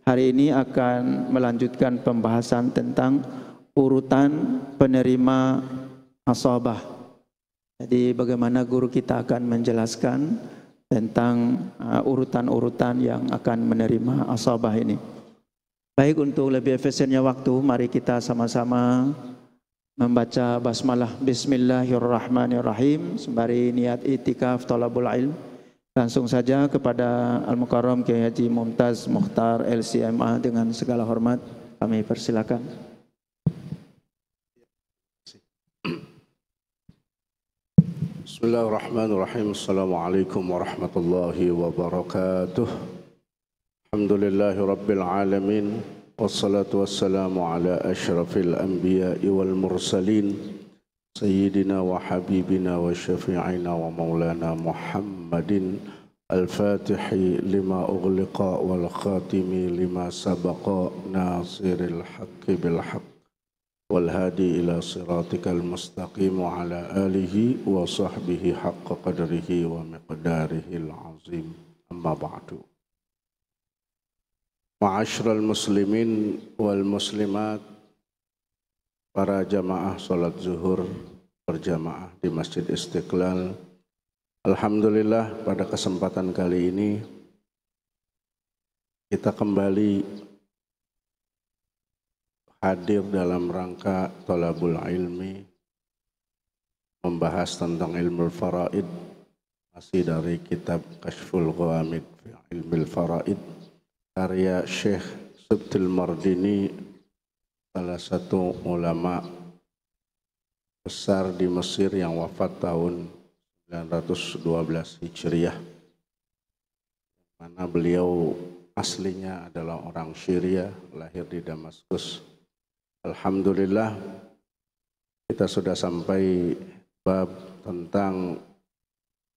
Hari ini akan melanjutkan pembahasan tentang urutan penerima asabah. Jadi bagaimana guru kita akan menjelaskan tentang urutan-urutan yang akan menerima asabah ini. Baik, untuk lebih efisiennya waktu, mari kita sama-sama membaca basmalah Bismillahirrahmanirrahim sembari niat itikaf thalabul ilm. Langsung saja kepada Al-Mukarram Kiai Haji Mumtaz Mukhtar LCMA dengan segala hormat kami persilakan. Bismillahirrahmanirrahim. Assalamualaikum warahmatullahi wabarakatuh. Alhamdulillahi rabbil alamin. Wassalatu wassalamu ala asyrafil anbiya'i wal mursalin. Sayyidina wa habibina wa syafi'ina wa maulana Muhammadin al-fatihi lima ughliqa wal khatimi lima sabaqa nasiril haqqi bil haqq wal hadi ila siratikal mustaqim wa ala alihi wa sahbihi haqqa qadrihi wa miqdarihil azim. Amma ba'du. Ma'asyiral muslimin wal muslimat, para jamaah salat zuhur berjamaah di Masjid Istiqlal. Alhamdulillah, pada kesempatan kali ini kita kembali hadir dalam rangka thalabul ilmi, membahas tentang ilmu faraid, masih dari kitab Kashful Ghamid fi Ilmil Faraid karya Syekh Subtil Mardini, salah satu ulama besar di Mesir yang wafat tahun 912 Hijriah, mana beliau aslinya adalah orang Syria, lahir di Damaskus. Alhamdulillah, kita sudah sampai bab tentang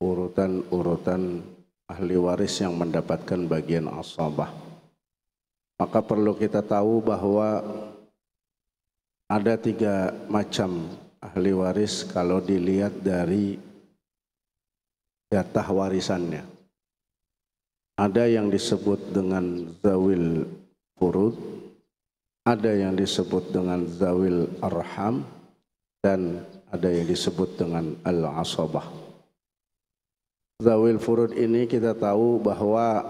urutan-urutan ahli waris yang mendapatkan bagian asabah. Maka perlu kita tahu bahwa ada 3 macam ahli waris kalau dilihat dari jatah warisannya. Ada yang disebut dengan zawil furud, ada yang disebut dengan zawil arham, dan ada yang disebut dengan al-asabah. Zawil furud ini kita tahu bahwa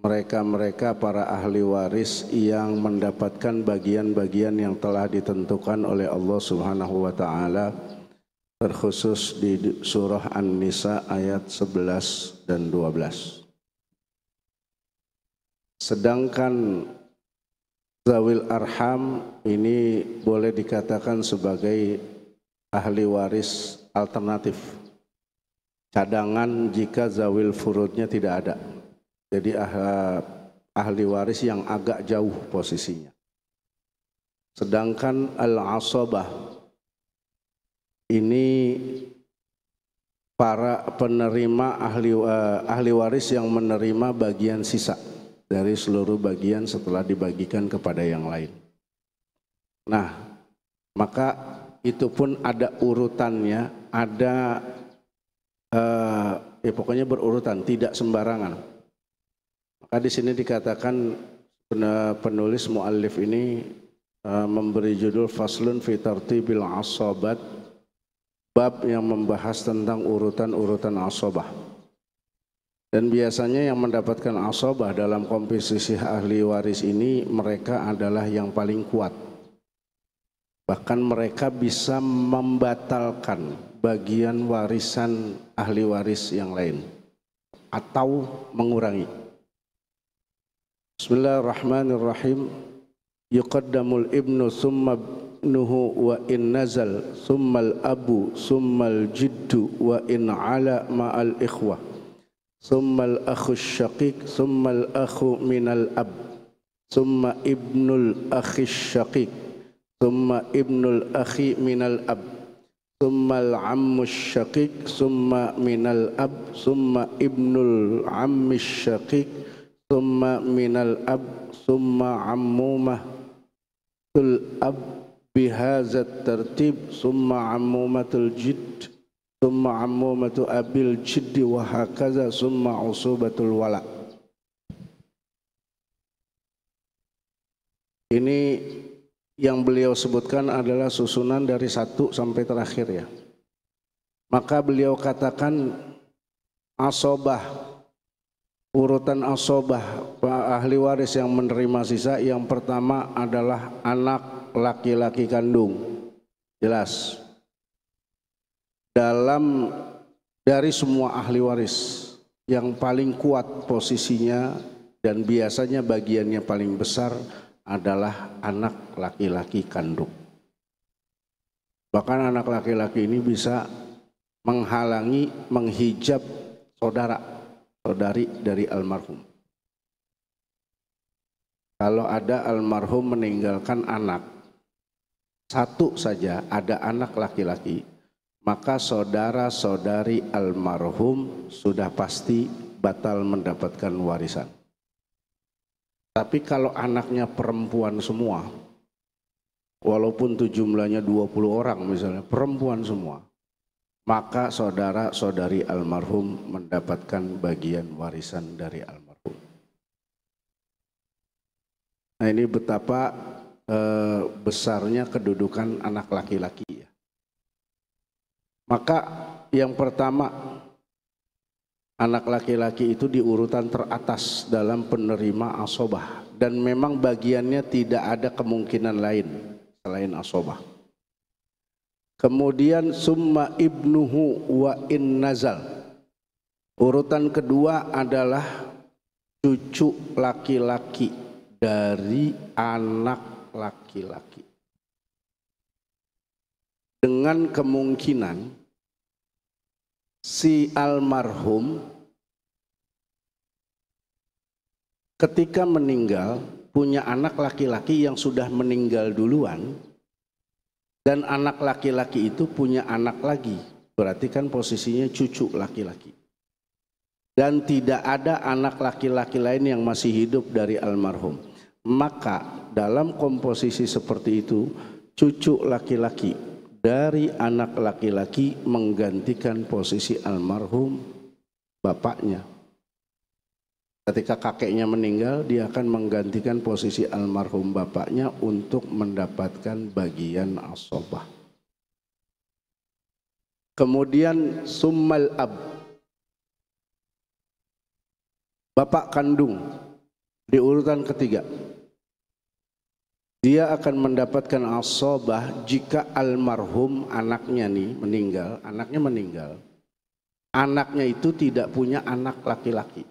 mereka para ahli waris yang mendapatkan bagian-bagian yang telah ditentukan oleh Allah Subhanahu wa taala, terkhusus di surah An-Nisa ayat 11 dan 12. Sedangkan zawil arham ini boleh dikatakan sebagai ahli waris alternatif, cadangan jika zawil furudnya tidak ada. Jadi ahli waris yang agak jauh posisinya. Sedangkan al-asabah ini para penerima ahli waris yang menerima bagian sisa dari seluruh bagian setelah dibagikan kepada yang lain. Nah, maka itu pun ada urutannya, ada pokoknya berurutan, tidak sembarangan. Maka di sini dikatakan penulis muallif ini memberi judul Faslun fi Tartibil Asabat, bab yang membahas tentang urutan-urutan asabah. Dan biasanya yang mendapatkan asabah dalam komposisi ahli waris ini mereka adalah yang paling kuat. Bahkan mereka bisa membatalkan bagian warisan ahli waris yang lain atau mengurangi. Bismillahirrahmanirrahim. Yuqaddamul ibnu summa ibnuhu wa in nazal summal abu summal jiddu wa in ala ma'al ikhwah summal akhu syaqiq summal akhu minal ab summa ibnul akhi syaqiq summa ibnul akhi minal ab summal ammu syaqiq summa minal ab summa ibnul ammi syaqiq summa minal ab summa ammumah tul ab bihazat tertib summa ammumatul jidd summa ammumatu abil jiddi wa hakaza summa usubatul wala. Ini yang beliau sebutkan adalah susunan dari 1 sampai terakhir ya. Maka beliau katakan asobah, urutan asobah, ahli waris yang menerima sisa, yang pertama adalah anak laki-laki kandung. Jelas. Dari semua ahli waris yang paling kuat posisinya dan biasanya bagiannya paling besar adalah anak laki-laki kandung. Bahkan anak laki-laki ini bisa menghalangi, menghijab saudari dari almarhum. Kalau ada almarhum meninggalkan anak, 1 saja ada anak laki-laki, maka saudara-saudari almarhum sudah pasti batal mendapatkan warisan. Tapi kalau anaknya perempuan semua, walaupun itu jumlahnya 20 orang misalnya, perempuan semua, maka saudara-saudari almarhum mendapatkan bagian warisan dari almarhum. Nah, ini betapa besarnya kedudukan anak laki-laki ya. Maka yang pertama, anak laki-laki itu di urutan teratas dalam penerima asobah, dan memang bagiannya tidak ada kemungkinan lain selain asobah. Kemudian summa ibnuhu wa in nazal. Urutan kedua adalah cucu laki-laki dari anak laki-laki, dengan kemungkinan si almarhum ketika meninggal punya anak laki-laki yang sudah meninggal duluan, dan anak laki-laki itu punya anak lagi, berarti kan posisinya cucu laki-laki, dan tidak ada anak laki-laki lain yang masih hidup dari almarhum. Maka dalam komposisi seperti itu, cucu laki-laki dari anak laki-laki menggantikan posisi almarhum bapaknya. Ketika kakeknya meninggal, dia akan menggantikan posisi almarhum bapaknya untuk mendapatkan bagian asobah. Kemudian summal ab, bapak kandung di urutan ketiga. Dia akan mendapatkan asobah jika almarhum anaknya meninggal, anaknya itu tidak punya anak laki-laki.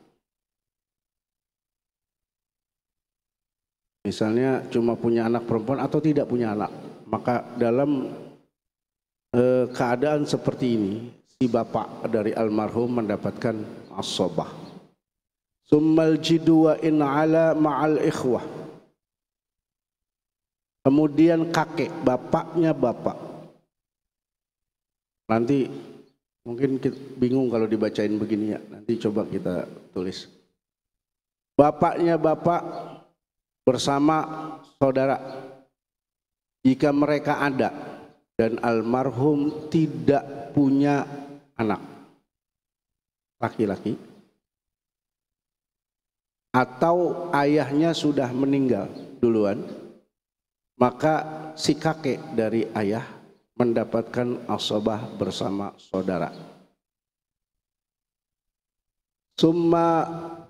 Misalnya cuma punya anak perempuan atau tidak punya anak, maka dalam keadaan seperti ini si bapak dari almarhum mendapatkan asobah. Summal jiddu wa in ala ma'al ikhwah. Kemudian kakek, bapaknya bapak. Nanti mungkin kita bingung kalau dibacain begini ya. Nanti coba kita tulis. Bapaknya bapak bersama saudara. Jika mereka ada dan almarhum tidak punya anak laki-laki, atau ayahnya sudah meninggal duluan, maka si kakek dari ayah mendapatkan asobah bersama saudara. Summal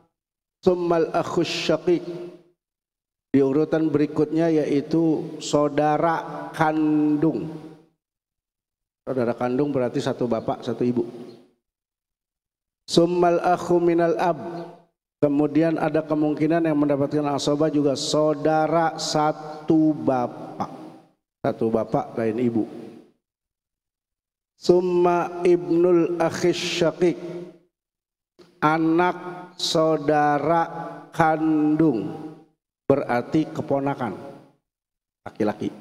akhus syaqiq, di urutan berikutnya yaitu saudara kandung. Saudara kandung berarti 1 bapak 1 ibu. Summal akhu minal ab, kemudian ada kemungkinan yang mendapatkan asobah juga saudara 1 bapak. 1 bapak lain ibu. Summa ibnul akhis syaqiq, anak saudara kandung, berarti keponakan laki-laki.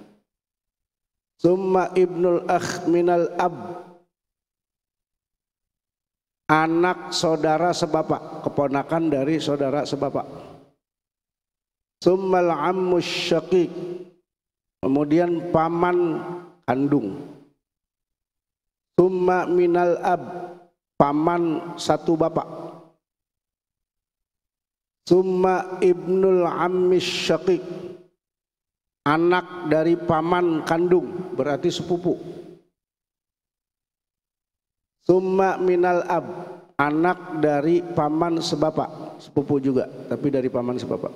Summa ibnul akh minal ab, anak saudara sebapak, keponakan dari saudara sebapak. Summal ammus syaqiq, kemudian paman kandung. Summa minal ab, paman 1 bapak. Summa ibnul ammis syaqiq, anak dari paman kandung berarti sepupu. Summa minal ab, anak dari paman sebapak, sepupu juga tapi dari paman sebapak.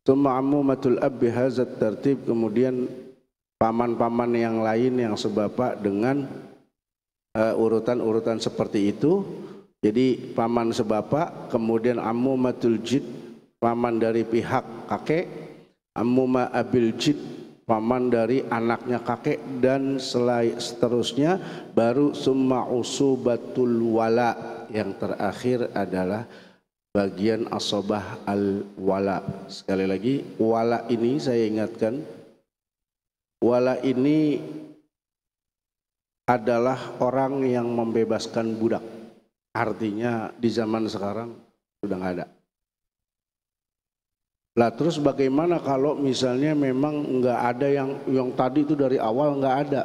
Summa ammumatul ab bihadzat tertib, kemudian paman-paman yang lain yang sebapak dengan urutan-urutan seperti itu. Jadi paman sebapak, kemudian ammumatul jid, paman dari pihak kakek, ammuma abil jid, paman dari anaknya kakek, dan seterusnya, baru summa usubatul wala, yang terakhir adalah bagian asobah al wala. Sekali lagi, wala ini saya ingatkan, wala ini adalah orang yang membebaskan budak. Artinya di zaman sekarang sudah nggak ada. Lah terus bagaimana kalau misalnya memang nggak ada yang tadi itu dari awal nggak ada?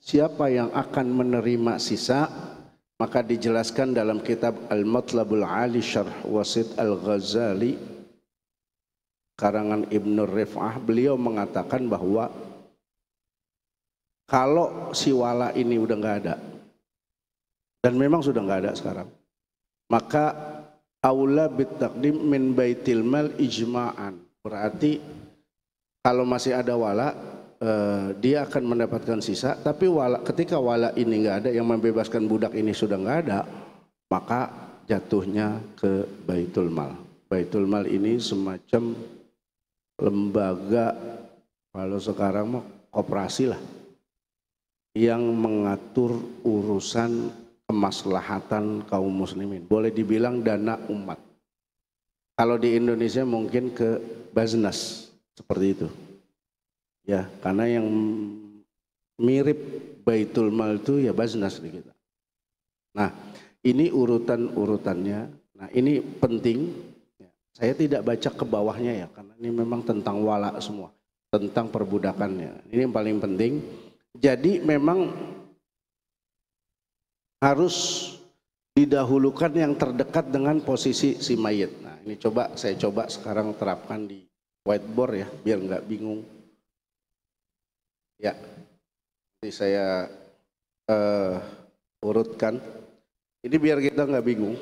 Siapa yang akan menerima sisa? Maka dijelaskan dalam kitab Al-Matlabul Ali Syarh Wasit Al-Ghazali karangan Ibnu Rif'ah, beliau mengatakan bahwa kalau si wala ini udah nggak ada, dan memang sudah nggak ada sekarang, maka aula bitaqdim min baitil mal ijma'an. Berarti kalau masih ada wala, dia akan mendapatkan sisa. Tapi ketika wala ini nggak ada, yang membebaskan budak ini sudah nggak ada, maka jatuhnya ke baitul mal. Baitul mal ini semacam lembaga, kalau sekarang mau koperasi lah, yang mengatur urusan kemaslahatan kaum muslimin. Boleh dibilang dana umat. Kalau di Indonesia mungkin ke Baznas seperti itu. Ya, karena yang mirip Baitul Mal itu ya Baznas di kita. Nah, ini urutan-urutannya. Nah, ini penting. Saya tidak baca ke bawahnya ya, karena ini memang tentang wala semua, tentang perbudakannya. Ini yang paling penting. Jadi memang harus didahulukan yang terdekat dengan posisi si mayit. Nah, ini saya coba sekarang terapkan di whiteboard ya, biar nggak bingung. Ya, nanti saya urutkan. Ini biar kita nggak bingung.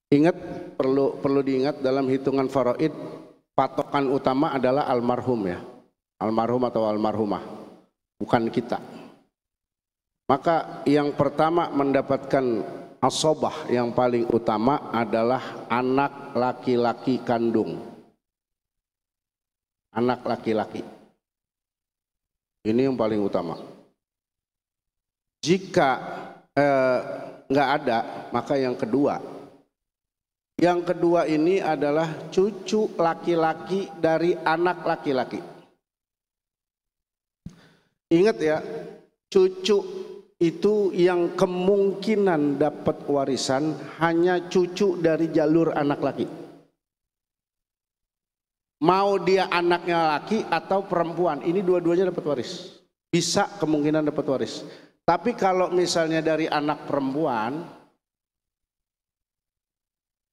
Ingat, perlu diingat dalam hitungan faraid, patokan utama adalah almarhum ya, almarhum atau almarhumah, bukan kita. Maka yang pertama mendapatkan asobah yang paling utama adalah anak laki-laki kandung. Anak laki-laki. Ini yang paling utama. Jika nggak ada, maka yang kedua. Yang kedua ini adalah cucu laki-laki dari anak laki-laki. Ingat ya, cucu itu yang kemungkinan dapat warisan hanya cucu dari jalur anak laki. Mau dia anaknya laki atau perempuan, ini dua-duanya dapat waris. Bisa kemungkinan dapat waris. Tapi kalau misalnya dari anak perempuan,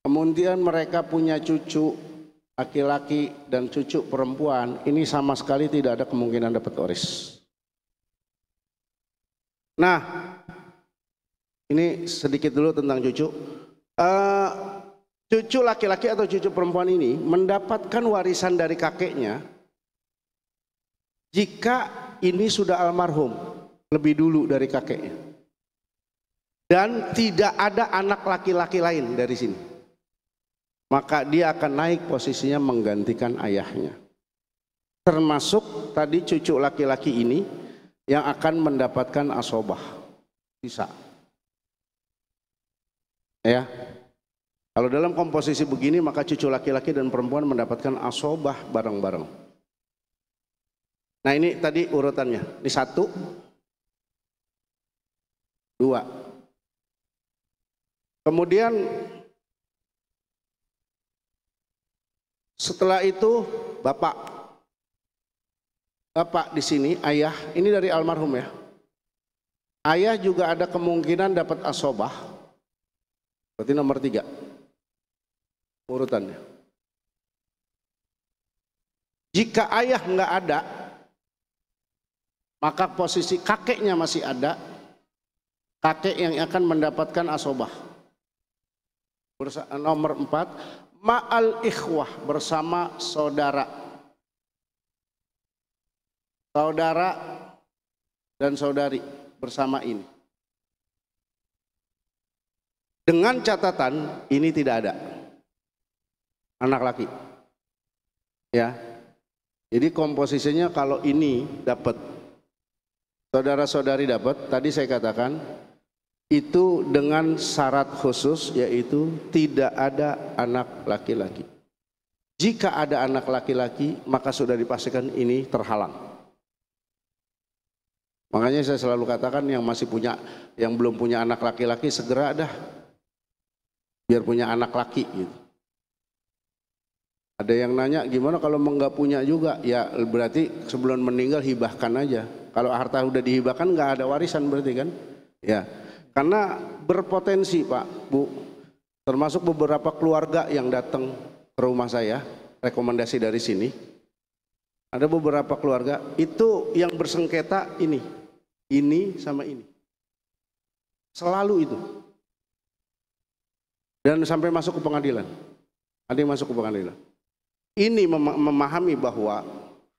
kemudian mereka punya cucu laki-laki dan cucu perempuan, ini sama sekali tidak ada kemungkinan dapat waris. Nah, ini sedikit dulu tentang cucu. Cucu laki-laki atau cucu perempuan ini mendapatkan warisan dari kakeknya jika ini sudah almarhum lebih dulu dari kakeknya, dan tidak ada anak laki-laki lain dari sini, maka dia akan naik posisinya menggantikan ayahnya. Termasuk tadi cucu laki-laki ini yang akan mendapatkan asobah sisa. Ya, kalau dalam komposisi begini maka cucu laki-laki dan perempuan mendapatkan asobah bareng-bareng. Nah ini tadi urutannya. Ini 1, 2. Kemudian setelah itu bapak di sini, ayah, ini dari almarhum ya. Ayah juga ada kemungkinan dapat asobah. Berarti nomor 3 urutannya. Jika ayah nggak ada, maka posisi kakeknya masih ada, kakek yang akan mendapatkan asobah. Nomor 4, ma'al ikhwah, bersama saudara. Saudara dan saudari bersama ini. Dengan catatan ini tidak ada anak laki. Ya. Jadi komposisinya kalau ini dapat, saudara-saudari dapat, tadi saya katakan itu dengan syarat khusus, yaitu tidak ada anak laki-laki. Jika ada anak laki-laki, maka sudah dipastikan ini terhalang. Makanya saya selalu katakan yang masih punya, yang belum punya anak laki-laki segera dah, biar punya anak laki gitu. Ada yang nanya gimana kalau nggak punya juga? Ya berarti sebelum meninggal hibahkan aja. Kalau harta udah dihibahkan nggak ada warisan berarti kan? Ya. Karena berpotensi Pak, Bu, termasuk beberapa keluarga yang datang ke rumah saya, rekomendasi dari sini, ada beberapa keluarga itu yang bersengketa ini sama ini, selalu itu, dan sampai masuk ke pengadilan, ada yang masuk ke pengadilan. Ini memahami bahwa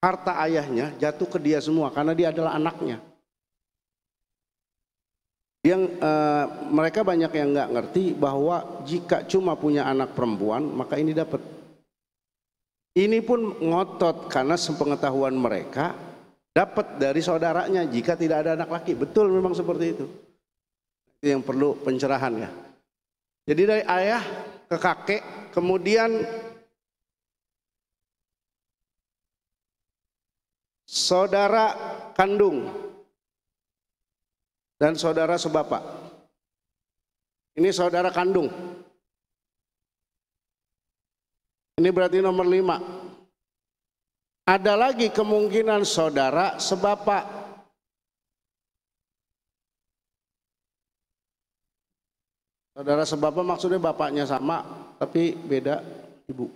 harta ayahnya jatuh ke dia semua karena dia adalah anaknya. Mereka banyak yang nggak ngerti bahwa jika cuma punya anak perempuan maka ini dapat. Ini pun ngotot karena sepengetahuan mereka dapat dari saudaranya jika tidak ada anak laki. Betul, memang seperti itu. Itu yang perlu pencerahan ya. Jadi dari ayah ke kakek, kemudian saudara kandung dan saudara sebapak. Ini saudara kandung. Ini berarti nomor 5. Ada lagi kemungkinan saudara sebapak. Saudara sebapak maksudnya bapaknya sama tapi beda ibu.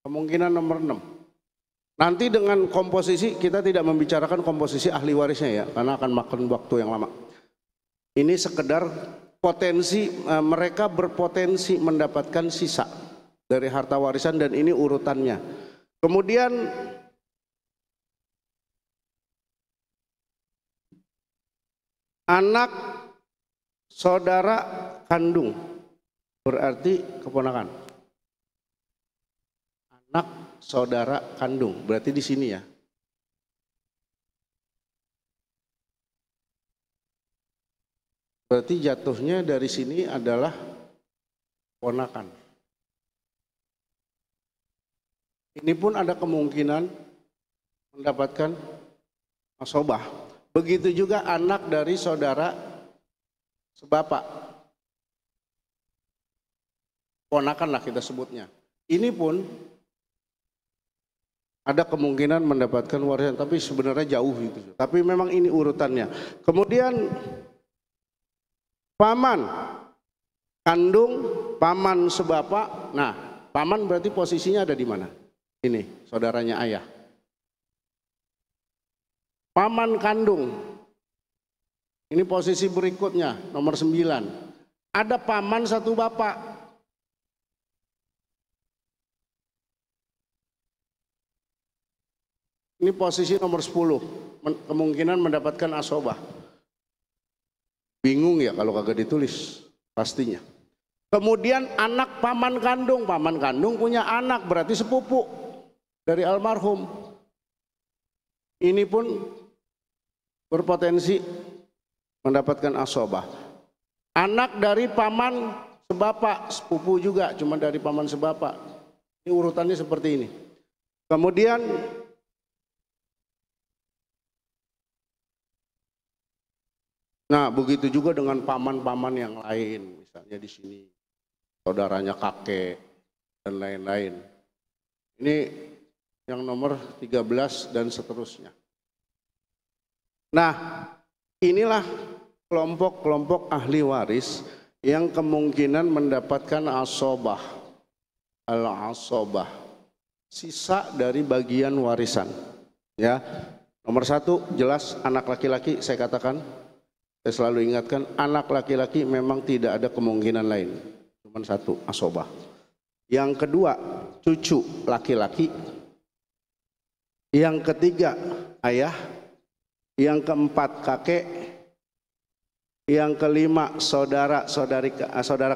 Kemungkinan nomor 6. Nanti dengan komposisi, kita tidak membicarakan komposisi ahli warisnya ya, karena akan makan waktu yang lama. Ini sekedar potensi, mereka berpotensi mendapatkan sisa dari harta warisan dan ini urutannya. Kemudian anak saudara kandung, berarti keponakan. Anak saudara kandung, berarti di sini ya. Berarti jatuhnya dari sini adalah ponakan. Ini pun ada kemungkinan mendapatkan asobah. Begitu juga anak dari saudara sebapak. Ponakan lah kita sebutnya. Ini pun ada kemungkinan mendapatkan warisan, tapi sebenarnya jauh itu. Tapi memang ini urutannya. Kemudian paman kandung, paman sebapak. Nah, paman berarti posisinya ada di mana? Ini saudaranya ayah. Paman kandung. Ini posisi berikutnya, nomor 9. Ada paman satu bapak. Ini posisi nomor 10, kemungkinan mendapatkan asobah. Bingung ya kalau kagak ditulis, pastinya. Kemudian anak paman kandung punya anak, berarti sepupu dari almarhum. Ini pun berpotensi mendapatkan asobah. Anak dari paman sebapak, sepupu juga, cuma dari paman sebapak. Ini urutannya seperti ini. Kemudian nah, begitu juga dengan paman-paman yang lain, misalnya di sini saudaranya kakek dan lain-lain. Ini yang nomor 13 dan seterusnya. Nah, inilah kelompok-kelompok ahli waris yang kemungkinan mendapatkan asobah, al-asobah. sisa dari bagian warisan. Ya, nomor satu jelas anak laki-laki, saya katakan, saya selalu ingatkan, anak laki-laki memang tidak ada kemungkinan lain, cuma satu, asobah. Yang kedua, cucu laki-laki. Yang ketiga, ayah. Yang keempat, kakek. Yang kelima, saudara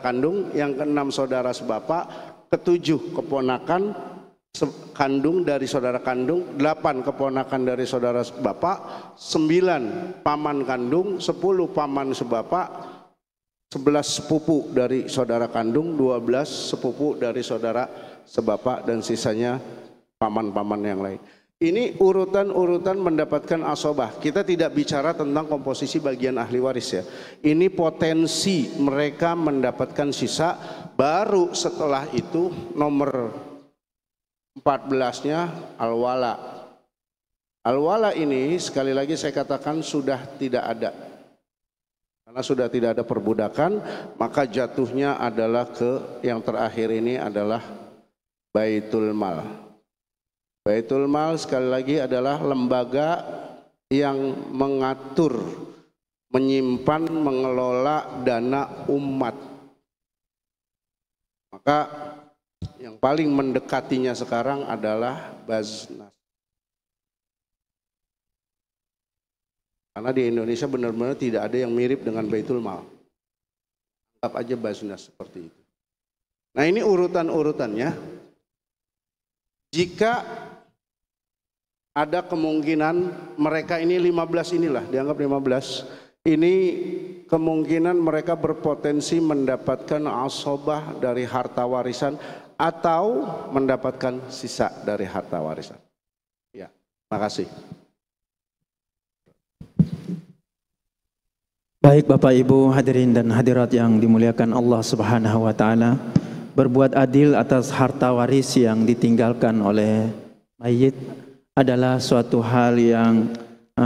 kandung. Yang keenam, saudara sebapak. Ketujuh, keponakan kandung dari saudara kandung. 8, keponakan dari saudara sebapak. 9, paman kandung. 10, paman sebapak. 11, sepupu dari saudara kandung. 12, sepupu dari saudara sebapak. Dan sisanya paman-paman yang lain. Ini urutan-urutan mendapatkan asobah. Kita tidak bicara tentang komposisi bagian ahli waris ya. Ini potensi mereka mendapatkan sisa. Baru setelah itu nomor 14-nya al-wala. Al-wala ini sekali lagi saya katakan sudah tidak ada. Karena sudah tidak ada perbudakan, maka jatuhnya adalah ke yang terakhir ini adalah Baitul Mal. Baitul Mal sekali lagi adalah lembaga yang mengatur, menyimpan, mengelola dana umat. Maka yang paling mendekatinya sekarang adalah Baznas. Karena di Indonesia benar-benar tidak ada yang mirip dengan Baitul Mal. Anggap aja Baznas seperti itu. Nah ini urutan-urutannya. Jika ada kemungkinan mereka ini 15 inilah, dianggap 15. Ini kemungkinan mereka berpotensi mendapatkan asobah dari harta warisan atau mendapatkan sisa dari harta warisan. Ya, makasih. Baik Bapak Ibu hadirin dan hadirat yang dimuliakan Allah Subhanahu wa taala, berbuat adil atas harta waris yang ditinggalkan oleh mayit adalah suatu hal yang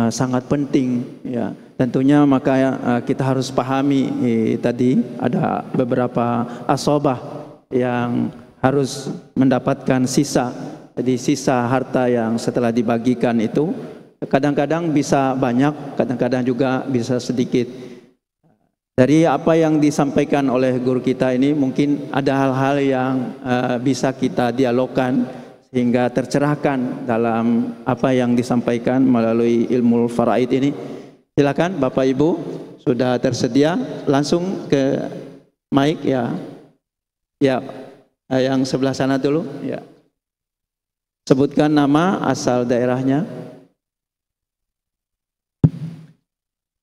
sangat penting ya. Tentunya maka kita harus pahami tadi ada beberapa asobah yang harus mendapatkan sisa. Jadi sisa harta yang setelah dibagikan itu kadang-kadang bisa banyak, kadang-kadang juga bisa sedikit. Dari apa yang disampaikan oleh guru kita ini mungkin ada hal-hal yang bisa kita dialogkan sehingga tercerahkan dalam apa yang disampaikan melalui ilmu faraid ini. Silakan Bapak Ibu, sudah tersedia, langsung ke mic ya. Ya, yang sebelah sana dulu ya. Sebutkan nama, asal daerahnya.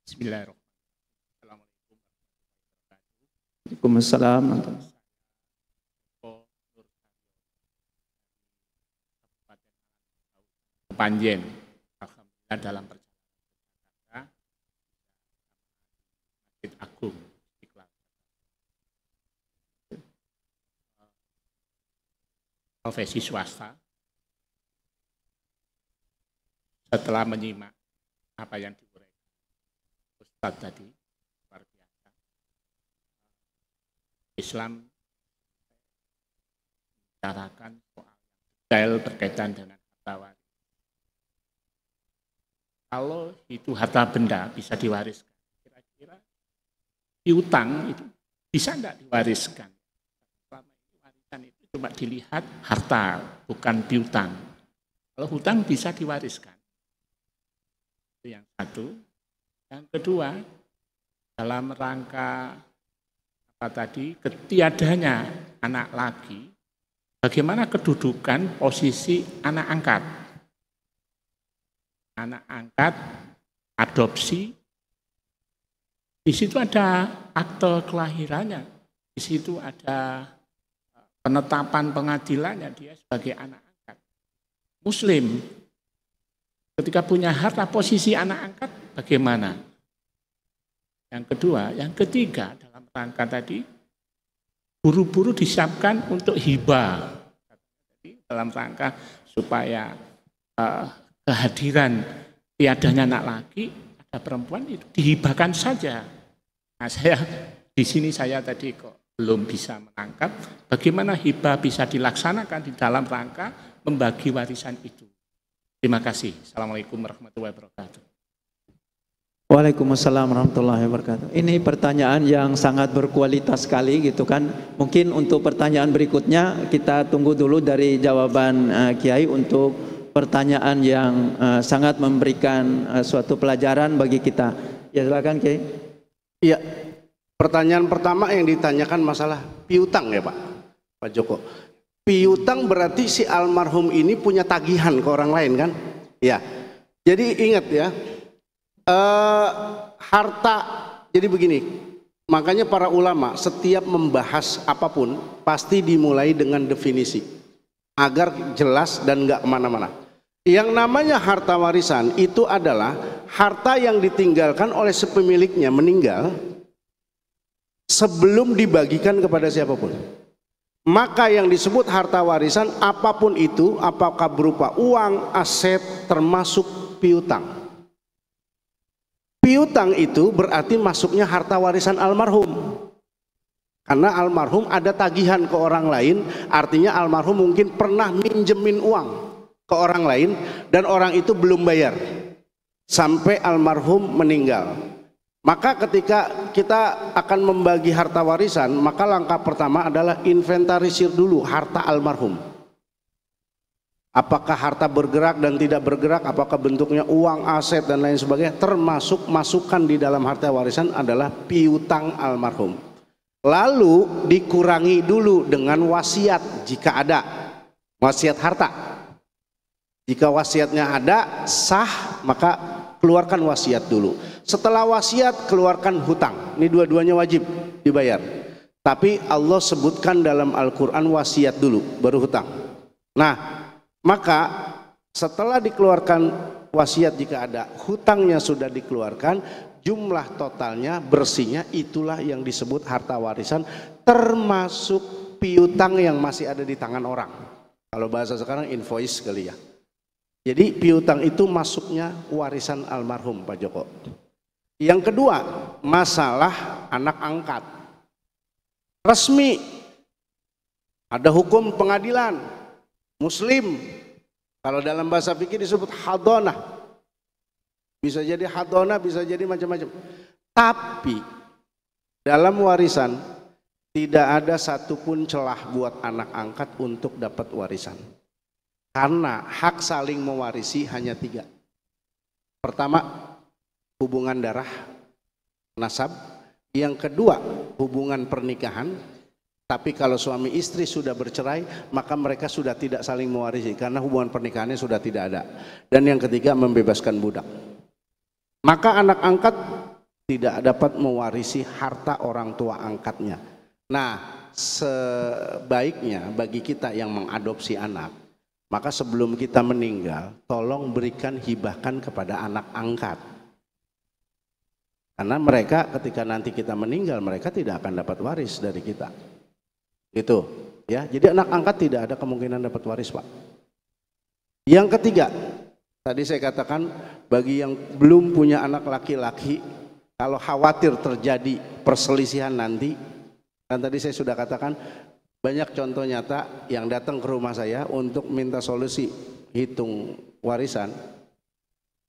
Bismillahirrahmanirrahim. Waalaikumsalam. Panjen, alhamdulillah dalam perjalanan Masjid Agung Istiqlal. Profesi swasta. Setelah menyimak apa yang diuraikan Ustadz tadi, luar biasa. Islam bicarakan soal detail berkaitan dengan harta waris. Kalau itu harta benda bisa diwariskan, kira-kira piutang itu bisa enggak diwariskan? Selama ini warisan itu cuma dilihat harta, bukan piutang. Kalau hutang bisa diwariskan. Itu yang satu. Yang kedua, dalam rangka apa tadi, ketiadanya anak laki, bagaimana kedudukan posisi anak angkat? Anak angkat, adopsi, di situ ada akte kelahirannya, di situ ada penetapan pengadilannya dia sebagai anak angkat. Muslim, ketika punya harta posisi anak angkat, bagaimana? Yang kedua, yang ketiga dalam rangka tadi, buru-buru disiapkan untuk hibah, dalam rangka supaya kehadiran tiadanya anak laki, ada perempuan itu dihibahkan saja. Nah saya di sini saya tadi kok belum bisa menangkap bagaimana hibah bisa dilaksanakan di dalam rangka membagi warisan itu. Terima kasih. Assalamualaikum warahmatullahi wabarakatuh. Waalaikumsalam warahmatullahi wabarakatuh. Ini pertanyaan yang sangat berkualitas sekali gitu kan. Mungkin untuk pertanyaan berikutnya kita tunggu dulu dari jawaban Kiai untuk pertanyaan yang sangat memberikan suatu pelajaran bagi kita. Ya silakan Kiai. Iya. Pertanyaan pertama yang ditanyakan masalah piutang ya Pak Joko. Piutang berarti si almarhum ini punya tagihan ke orang lain kan? Ya. Jadi ingat ya, harta. Jadi begini, makanya para ulama setiap membahas apapun pasti dimulai dengan definisi agar jelas dan nggak kemana-mana. Yang namanya harta warisan itu adalah harta yang ditinggalkan oleh sepemiliknya meninggal sebelum dibagikan kepada siapapun. Maka yang disebut harta warisan apapun itu, apakah berupa uang, aset, termasuk piutang. Piutang itu berarti masuknya harta warisan almarhum. Karena almarhum ada tagihan ke orang lain, artinya almarhum mungkin pernah minjemin uang ke orang lain dan orang itu belum bayar sampai almarhum meninggal. Maka ketika kita akan membagi harta warisan, maka langkah pertama adalah inventarisir dulu harta almarhum. Apakah harta bergerak dan tidak bergerak, apakah bentuknya uang, aset dan lain sebagainya, termasuk masukan di dalam harta warisan adalah piutang almarhum. Lalu dikurangi dulu dengan wasiat jika ada, wasiat harta. Jika wasiatnya ada, sah, maka keluarkan wasiat dulu. Setelah wasiat keluarkan hutang. Ini dua-duanya wajib dibayar. Tapi Allah sebutkan dalam Al-Quran wasiat dulu baru hutang. Nah maka setelah dikeluarkan wasiat jika ada, hutangnya sudah dikeluarkan, jumlah totalnya bersihnya itulah yang disebut harta warisan, termasuk piutang yang masih ada di tangan orang. Kalau bahasa sekarang invoice kali ya. Jadi piutang itu masuknya warisan almarhum Pak Joko. Yang kedua, masalah anak angkat. Resmi, ada hukum pengadilan, muslim. Kalau dalam bahasa fikih disebut hadonah. Bisa jadi hadonah, bisa jadi macam-macam. Tapi dalam warisan tidak ada satupun celah buat anak angkat untuk dapat warisan. Karena hak saling mewarisi hanya 3. Pertama, hubungan darah, nasab. Yang kedua, hubungan pernikahan. Tapi kalau suami istri sudah bercerai, maka mereka sudah tidak saling mewarisi karena hubungan pernikahannya sudah tidak ada. Dan yang ketiga, membebaskan budak. Maka anak angkat tidak dapat mewarisi harta orang tua angkatnya. Nah, sebaiknya bagi kita yang mengadopsi anak, maka sebelum kita meninggal, tolong berikan hibahkan kepada anak angkat. Karena mereka ketika nanti kita meninggal, mereka tidak akan dapat waris dari kita. Itu, ya. Jadi anak angkat tidak ada kemungkinan dapat waris, Pak. Yang ketiga, tadi saya katakan bagi yang belum punya anak laki-laki, kalau khawatir terjadi perselisihan nanti, dan tadi saya sudah katakan banyak contoh nyata yang datang ke rumah saya untuk minta solusi hitung warisan,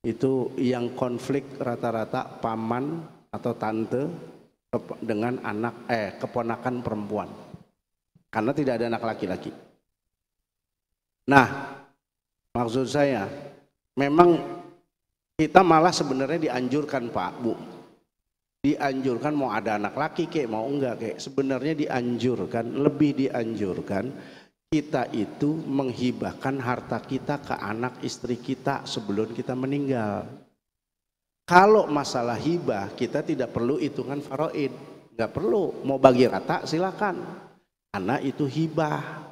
itu yang konflik rata-rata paman atau tante dengan anak keponakan perempuan karena tidak ada anak laki-laki. Nah, maksud saya memang kita malah sebenarnya dianjurkan Pak Bu, dianjurkan mau ada anak laki kek mau enggak kek, sebenarnya dianjurkan, lebih dianjurkan kita itu menghibahkan harta kita ke anak istri kita sebelum kita meninggal. Kalau masalah hibah kita tidak perlu hitungan faraid, nggak perlu, mau bagi rata silakan, karena itu hibah.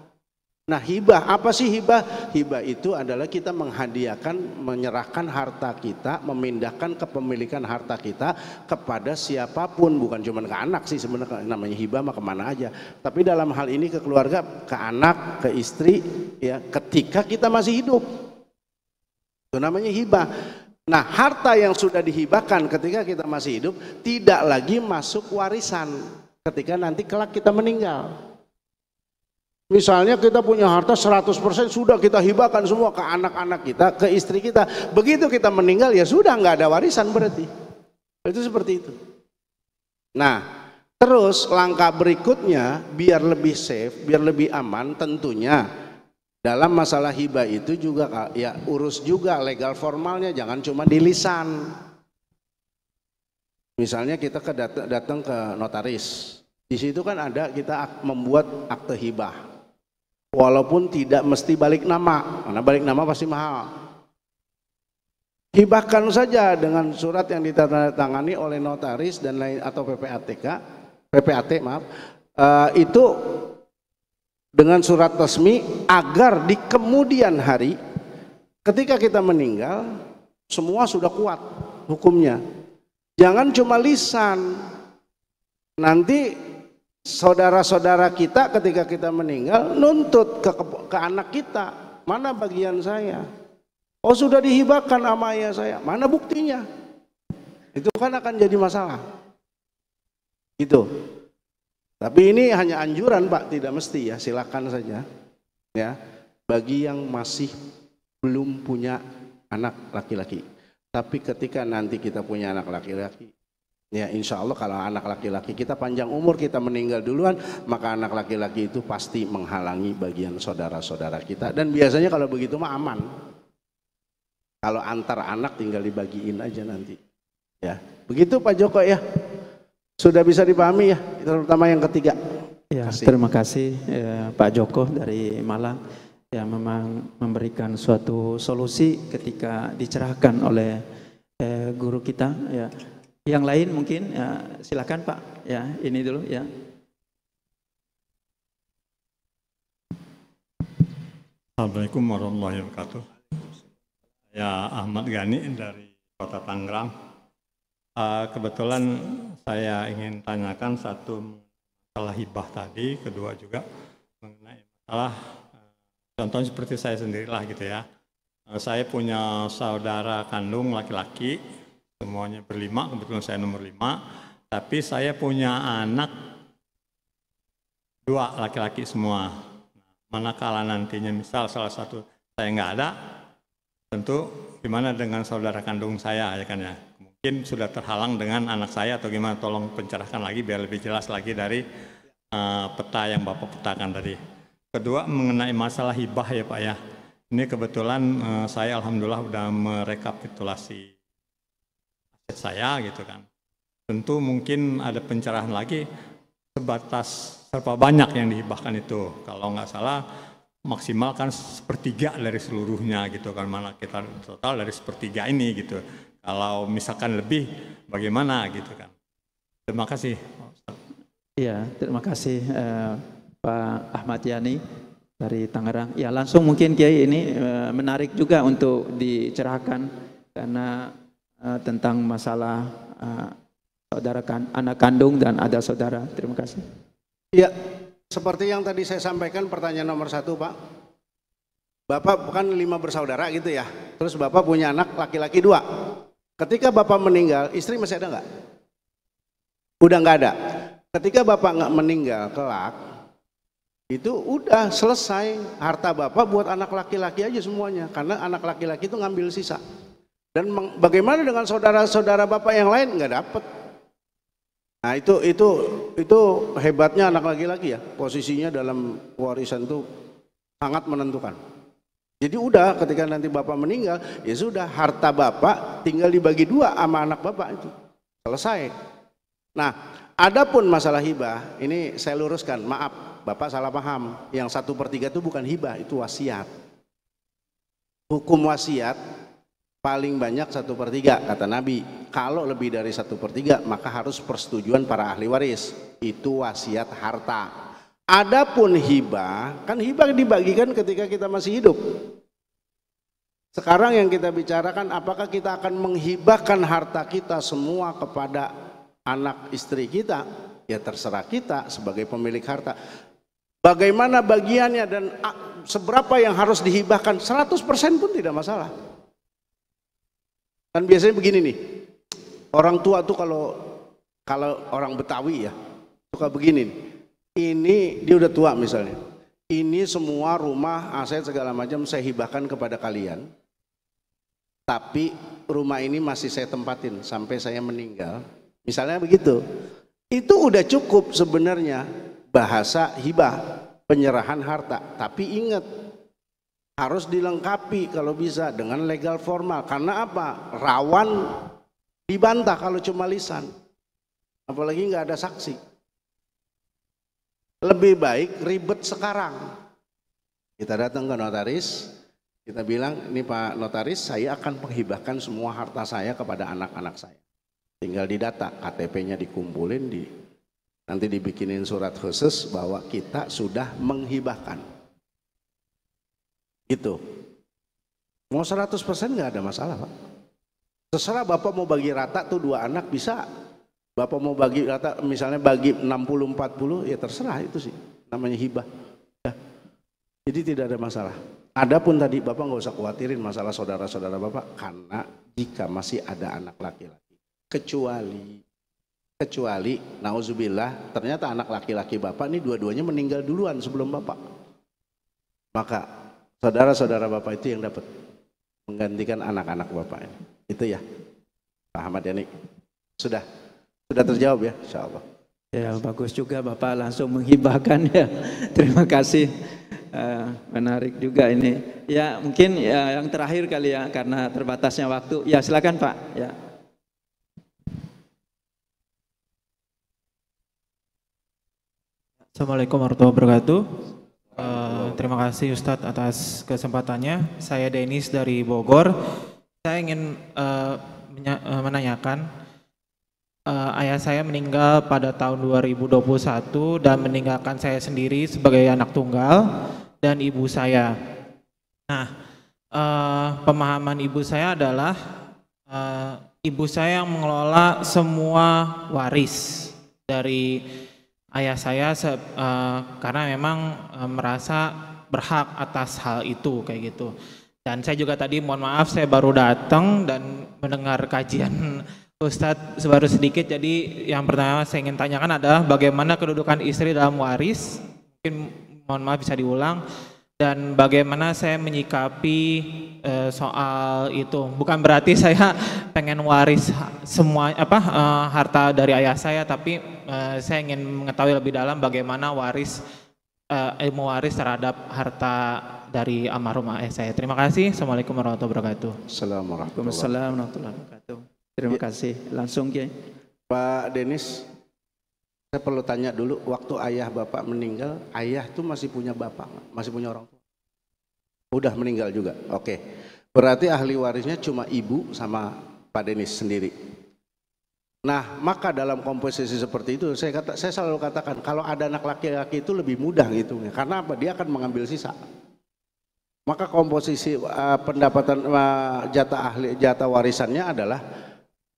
Nah hibah, apa sih hibah? Hibah itu adalah kita menghadiahkan, menyerahkan harta kita, memindahkan kepemilikan harta kita kepada siapapun, bukan cuma ke anak sih sebenarnya, namanya hibah mah kemana aja. Tapi dalam hal ini ke keluarga, ke anak, ke istri, ya ketika kita masih hidup, itu namanya hibah. Nah harta yang sudah dihibahkan ketika kita masih hidup tidak lagi masuk warisan ketika nanti kelak kita meninggal. Misalnya kita punya harta 100% sudah kita hibahkan semua ke anak-anak kita, ke istri kita. Begitu kita meninggal ya sudah nggak ada warisan berarti. Itu seperti itu. Nah, terus langkah berikutnya biar lebih safe, biar lebih aman tentunya dalam masalah hibah itu juga ya urus juga legal formalnya, jangan cuma di lisan. Misalnya kita datang ke notaris. Di situ kan ada kita membuat akte hibah. Walaupun tidak mesti balik nama, karena balik nama pasti mahal. Hibahkan saja dengan surat yang ditandatangani oleh notaris dan lain atau PPAT maaf, itu dengan surat resmi agar di kemudian hari ketika kita meninggal semua sudah kuat hukumnya. Jangan cuma lisan. Nanti saudara-saudara kita ketika kita meninggal nuntut ke anak kita, mana bagian saya? Oh sudah dihibahkan sama ayah saya, mana buktinya? Itu kan akan jadi masalah. Itu. Tapi ini hanya anjuran Pak, tidak mesti ya, silakan saja. Ya, bagi yang masih belum punya anak laki-laki. Tapi ketika nanti kita punya anak laki-laki, ya insya Allah kalau anak laki-laki kita panjang umur, kita meninggal duluan, maka anak laki-laki itu pasti menghalangi bagian saudara-saudara kita. Dan biasanya kalau begitu mah aman. Kalau antar anak tinggal dibagiin aja nanti. Ya, begitu Pak Joko ya. Sudah bisa dipahami ya, terutama yang ketiga. Ya, terima kasih Pak Joko dari Malang yang memang memberikan suatu solusi ketika dicerahkan oleh guru kita. Ya. Yang lain mungkin ya, silakan Pak. Ya, ini dulu ya. Assalamualaikum warahmatullahi wabarakatuh. Ya, Ahmad Gani dari Kota Tangerang. Kebetulan saya ingin tanyakan satu masalah hibah tadi, kedua juga mengenai masalah contohnya seperti saya sendirilah gitu ya. Saya punya saudara kandung laki-laki, semuanya berlima, kebetulan saya nomor 5, tapi saya punya anak 2 laki-laki semua. Manakala nantinya misal salah satu saya nggak ada, tentu gimana dengan saudara kandung saya ya kan ya. Mungkin sudah terhalang dengan anak saya atau gimana, tolong pencerahkan lagi biar lebih jelas lagi dari peta yang Bapak petakan tadi. Kedua mengenai masalah hibah ya Pak ya. Ini kebetulan saya alhamdulillah udah merekapitulasi aset saya gitu kan. Tentu mungkin ada pencerahan lagi sebatas berapa banyak yang dihibahkan itu. Kalau nggak salah maksimal kan 1/3 dari seluruhnya gitu kan, mana kita total dari 1/3 ini gitu. Kalau misalkan lebih bagaimana gitu kan. Terima kasih. Iya, terima kasih Pak Ahmad Yani dari Tangerang. Ya, langsung mungkin Kiai ini menarik juga untuk dicerahkan karena tentang masalah saudara anak kandung dan ada saudara. Terima kasih. Iya, seperti yang tadi saya sampaikan pertanyaan nomor 1 Pak. Bapak kan 5 bersaudara gitu ya. Terus Bapak punya anak laki-laki 2. Ketika Bapak meninggal, istri masih ada nggak? Udah nggak ada. Ketika Bapak nggak meninggal kelak, itu udah selesai harta Bapak buat anak laki-laki aja semuanya. Karena anak laki-laki itu ngambil sisa. Dan bagaimana dengan saudara-saudara Bapak yang lain? Nggak dapet. Nah itu hebatnya anak laki-laki ya. Posisinya dalam warisan itu sangat menentukan. Jadi udah ketika nanti Bapak meninggal, ya sudah harta Bapak tinggal dibagi 2 sama anak Bapak itu. Selesai. Nah, adapun masalah hibah, ini saya luruskan, maaf Bapak salah paham. Yang 1/3 itu bukan hibah, itu wasiat. Hukum wasiat paling banyak 1/3 kata Nabi. Kalau lebih dari 1/3 maka harus persetujuan para ahli waris. Itu wasiat harta. Adapun hibah, kan hibah dibagikan ketika kita masih hidup. Sekarang yang kita bicarakan apakah kita akan menghibahkan harta kita semua kepada anak istri kita? Ya terserah kita sebagai pemilik harta. Bagaimana bagiannya dan seberapa yang harus dihibahkan? 100% pun tidak masalah. Kan biasanya begini nih, orang tua tuh kalau orang Betawi ya suka begini nih. Ini dia udah tua misalnya, ini semua rumah, aset segala macam saya hibahkan kepada kalian. Tapi rumah ini masih saya tempatin sampai saya meninggal. Misalnya begitu. Itu udah cukup sebenarnya bahasa hibah, penyerahan harta. Tapi ingat, harus dilengkapi kalau bisa dengan legal formal. Karena apa? Rawan dibantah kalau cuma lisan. Apalagi nggak ada saksi. Lebih baik ribet sekarang. Kita datang ke notaris, kita bilang, ini Pak Notaris, saya akan menghibahkan semua harta saya kepada anak-anak saya. Tinggal didata, KTP-nya dikumpulin, nanti dibikinin surat khusus bahwa kita sudah menghibahkan. Itu. Mau 100% nggak ada masalah, Pak. Terserah Bapak mau bagi rata tuh 2 anak bisa. Bapak mau bagi rata misalnya bagi 60-40 ya terserah, itu sih namanya hibah. Ya. Jadi tidak ada masalah. Adapun tadi Bapak nggak usah khawatirin masalah saudara-saudara Bapak, karena jika masih ada anak laki-laki, kecuali nauzubillah ternyata anak laki-laki Bapak ini dua-duanya meninggal duluan sebelum Bapak, maka saudara-saudara Bapak itu yang dapat menggantikan anak-anak Bapak ini. Itu ya Pak Ahmad Yani. Sudah terjawab ya, insya Allah. Ya, bagus juga Bapak langsung menghibahkan ya. Terima kasih. Menarik juga ini. Ya, mungkin ya, yang terakhir kali ya, karena terbatasnya waktu. Ya, silakan Pak. Ya. Assalamualaikum warahmatullahi wabarakatuh. Terima kasih Ustadz atas kesempatannya. Saya Denis dari Bogor. Saya ingin menanyakan, ayah saya meninggal pada tahun 2021 dan meninggalkan saya sendiri sebagai anak tunggal dan ibu saya. Nah, pemahaman ibu saya adalah ibu saya yang mengelola semua waris dari ayah saya karena memang merasa berhak atas hal itu kayak gitu. Dan saya juga tadi mohon maaf saya baru datang dan mendengar kajian Ustadz baru sedikit. Jadi yang pertama saya ingin tanyakan adalah bagaimana kedudukan istri dalam waris, mungkin mohon maaf bisa diulang, dan bagaimana saya menyikapi soal itu. Bukan berarti saya pengen waris semua harta dari ayah saya, tapi saya ingin mengetahui lebih dalam bagaimana ilmu waris terhadap harta dari almarhum ayah saya. Terima kasih. Assalamualaikum warahmatullahi wabarakatuh. Assalamualaikum warahmatullahi wabarakatuh. Terima kasih. Langsung ya. Pak Denis, saya perlu tanya dulu, waktu ayah Bapak meninggal, ayah itu masih punya bapak, masih punya orang tua? Udah meninggal juga. Oke. Berarti ahli warisnya cuma ibu sama Pak Denis sendiri. Nah, maka dalam komposisi seperti itu saya selalu katakan kalau ada anak laki-laki itu lebih mudah ngitungnya. Karena apa? Dia akan mengambil sisa. Maka komposisi pendapatan jatah warisannya adalah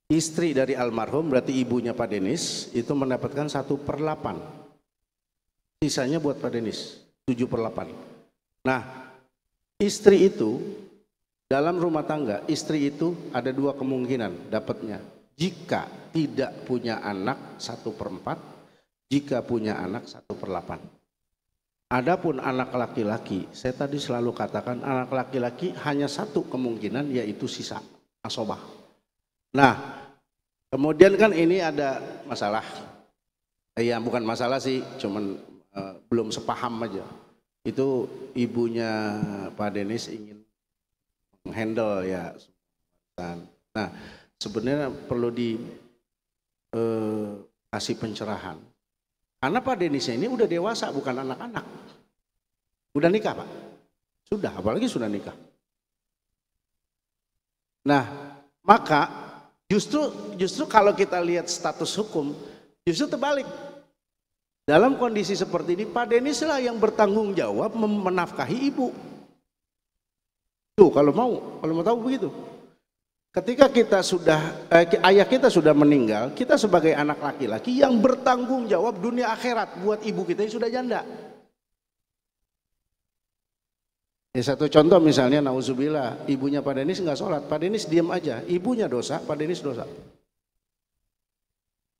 istri dari almarhum, berarti ibunya Pak Denis itu mendapatkan 1/8. Sisanya buat Pak Denis 7/8. Nah, istri itu dalam rumah tangga, istri itu ada 2 kemungkinan dapatnya. Jika tidak punya anak 1/4, jika punya anak 1/8. Adapun anak laki-laki, saya tadi selalu katakan anak laki-laki hanya 1 kemungkinan, yaitu sisa asobah. Nah, kemudian kan ini ada masalah. Ya bukan masalah sih, cuman belum sepaham aja. Itu ibunya Pak Denis ingin menghandle ya. Nah, sebenarnya perlu dikasih pencerahan. Karena Pak Denisnya ini udah dewasa, bukan anak-anak. Udah nikah Pak? Sudah, apalagi sudah nikah. Nah, maka justru kalau kita lihat status hukum, justru terbalik. Dalam kondisi seperti ini, Pak Denis lah yang bertanggung jawab menafkahi ibu. Tuh, kalau mau tahu begitu. Ketika kita ayah kita sudah meninggal, kita sebagai anak laki-laki yang bertanggung jawab dunia akhirat buat ibu kita yang sudah janda. Ya, satu contoh misalnya, nauzubillah, ibunya Pak Denis nggak sholat, Pak Denis diam aja, ibunya dosa, Pak Denis dosa.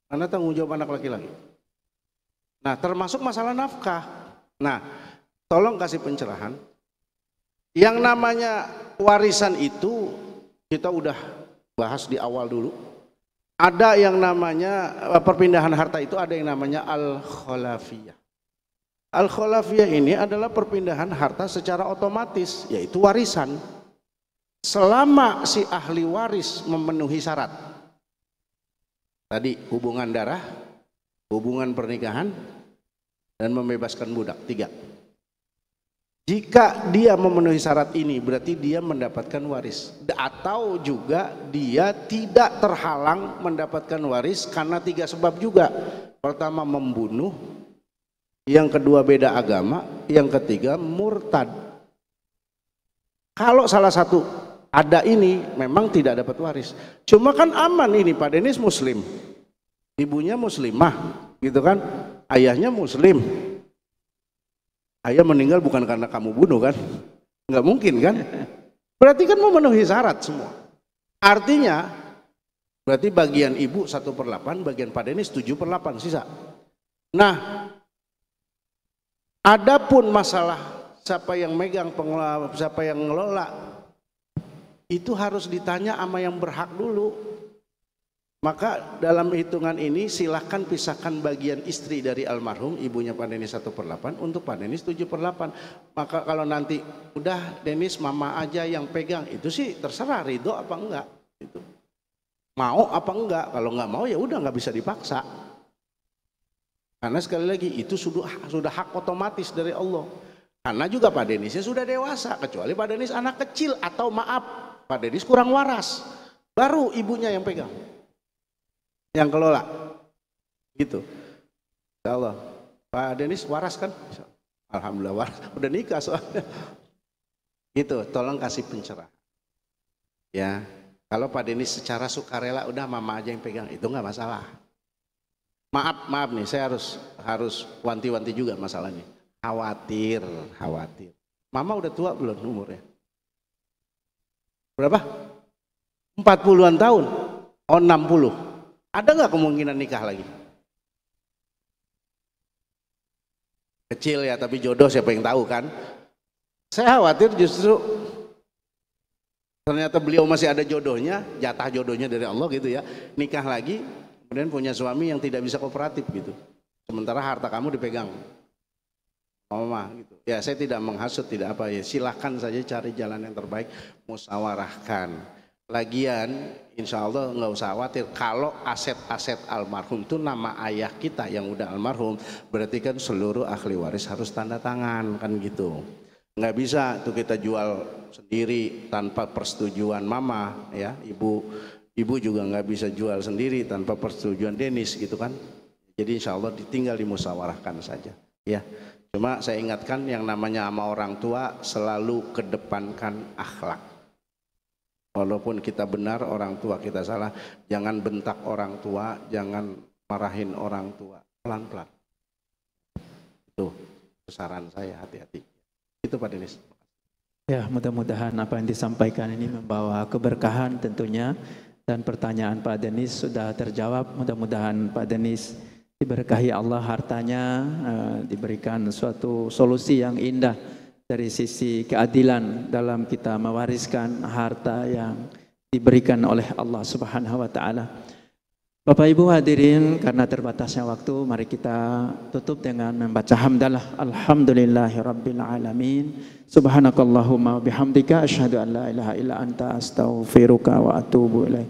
Karena tanggung jawab anak laki-laki. Nah, termasuk masalah nafkah. Nah, tolong kasih pencerahan. Yang namanya warisan itu kita udah bahas di awal dulu. Ada yang namanya perpindahan harta itu ada yang namanya al-khalafiyah. Al-khalafiyah ini adalah perpindahan harta secara otomatis, yaitu warisan. Selama si ahli waris memenuhi syarat. Tadi hubungan darah, hubungan pernikahan, dan membebaskan budak, 3. Jika dia memenuhi syarat ini berarti dia mendapatkan waris. Atau juga dia tidak terhalang mendapatkan waris karena 3 sebab juga. Pertama membunuh, yang kedua beda agama, yang ketiga murtad. Kalau salah satu ada ini memang tidak dapat waris. Cuma kan aman ini, Pak Denis muslim, ibunya muslimah gitu kan, ayahnya muslim. Ayah meninggal bukan karena kamu bunuh kan? Nggak mungkin kan? Berarti kan memenuhi syarat semua. Artinya berarti bagian ibu 1/8, bagian Pak Denis 7/8 sisa. Nah, adapun masalah siapa yang megang pengelola, siapa yang ngelola, itu harus ditanya sama yang berhak dulu. Maka dalam hitungan ini silahkan pisahkan bagian istri dari almarhum, ibunya Pak Denis 1/8, untuk Pak Denis 7/8. Maka kalau nanti udah Denis mama aja yang pegang, itu sih terserah ridho apa enggak. Itu. Mau apa enggak? Kalau enggak mau ya udah, nggak bisa dipaksa. Karena sekali lagi itu sudah hak otomatis dari Allah. Karena juga Pak Denisnya sudah dewasa, kecuali Pak Denis anak kecil atau maaf Pak Denis kurang waras, baru ibunya yang pegang, yang kelola gitu. Insya Allah Pak Denis waras kan? Alhamdulillah waras, udah nikah soalnya gitu. Tolong kasih pencerahan ya. Kalau Pak Denis secara sukarela udah mama aja yang pegang, itu nggak masalah. Maaf nih, saya harus wanti-wanti juga masalahnya. Khawatir mama udah tua belum umurnya? Berapa? 40-an tahun? Oh 60. Ada nggak kemungkinan nikah lagi? Kecil ya, tapi jodoh siapa yang tahu kan? Saya khawatir justru ternyata beliau masih ada jodohnya, jatah jodohnya dari Allah gitu ya. Nikah lagi, kemudian punya suami yang tidak bisa kooperatif gitu. Sementara harta kamu dipegang mama gitu. Ya saya tidak menghasut, tidak apa ya. Silahkan saja cari jalan yang terbaik, musyawarahkan. Lagian insya Allah nggak usah khawatir, kalau aset-aset almarhum itu nama ayah kita yang udah almarhum, berarti kan seluruh ahli waris harus tanda tangan kan gitu. Nggak bisa tuh kita jual sendiri tanpa persetujuan mama ya, ibu juga nggak bisa jual sendiri tanpa persetujuan Denis gitu kan. Jadi insya Allah tinggal dimusyawarahkan saja ya. Cuma saya ingatkan yang namanya sama orang tua selalu kedepankan akhlak. Walaupun kita benar, orang tua kita salah, jangan bentak orang tua, jangan marahin orang tua, pelan-pelan. Itu saran saya, hati-hati. Itu Pak Denis. Ya, mudah-mudahan apa yang disampaikan ini membawa keberkahan tentunya, dan pertanyaan Pak Denis sudah terjawab. Mudah-mudahan Pak Denis diberkahi Allah hartanya, diberikan suatu solusi yang indah dari sisi keadilan dalam kita mewariskan harta yang diberikan oleh Allah Subhanahu wa taala. Bapak Ibu hadirin, karena terbatasnya waktu, mari kita tutup dengan membaca hamdalah. Alhamdulillahirabbil alamin. Subhanakallahumma bihamdika asyhadu an la ilaha illa anta astaghfiruka wa atubu ilaik.